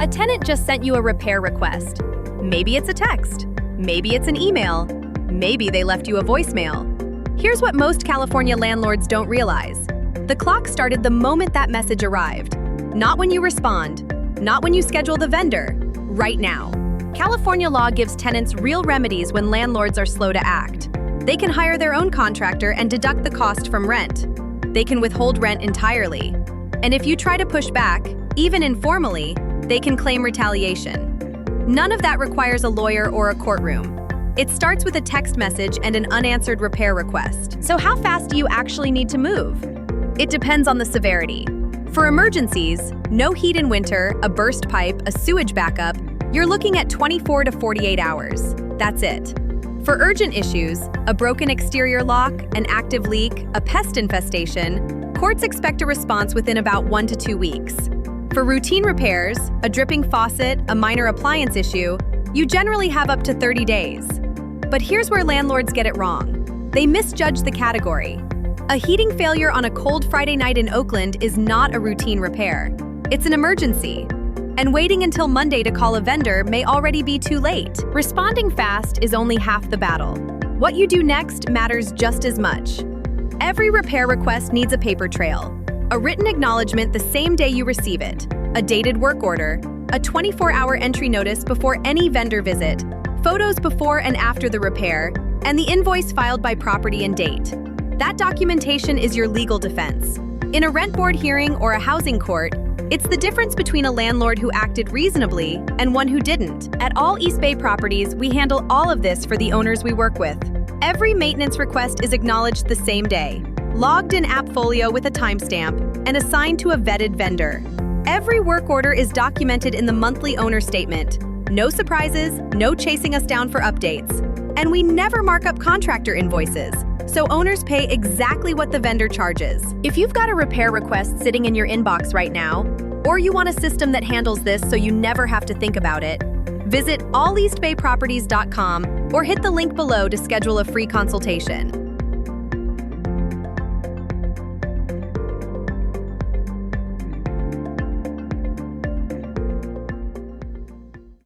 A tenant just sent you a repair request. Maybe it's a text. Maybe it's an email. Maybe they left you a voicemail. Here's what most California landlords don't realize. The clock started the moment that message arrived. Not when you respond, not when you schedule the vendor, right now. California law gives tenants real remedies when landlords are slow to act. They can hire their own contractor and deduct the cost from rent. They can withhold rent entirely. And if you try to push back, even informally, they can claim retaliation. None of that requires a lawyer or a courtroom. It starts with a text message and an unanswered repair request. So how fast do you actually need to move? It depends on the severity. For emergencies, no heat in winter, a burst pipe, a sewage backup, you're looking at 24 to 48 hours. That's it. For urgent issues, a broken exterior lock, an active leak, a pest infestation, courts expect a response within about 1 to 2 weeks. For routine repairs, a dripping faucet, a minor appliance issue, you generally have up to 30 days. But here's where landlords get it wrong. They misjudge the category. A heating failure on a cold Friday night in Oakland is not a routine repair. It's an emergency. And waiting until Monday to call a vendor may already be too late. Responding fast is only half the battle. What you do next matters just as much. Every repair request needs a paper trail. A written acknowledgement the same day you receive it, a dated work order, a 24-hour entry notice before any vendor visit, photos before and after the repair, and the invoice filed by property and date. That documentation is your legal defense. In a rent board hearing or a housing court, it's the difference between a landlord who acted reasonably and one who didn't. At all East Bay properties, we handle all of this for the owners we work with. Every maintenance request is acknowledged the same day, logged in AppFolio with a timestamp, and assigned to a vetted vendor. Every work order is documented in the monthly owner statement. No surprises, no chasing us down for updates. And we never mark up contractor invoices, so owners pay exactly what the vendor charges. If you've got a repair request sitting in your inbox right now, or you want a system that handles this so you never have to think about it, visit alleastbayproperties.com or hit the link below to schedule a free consultation.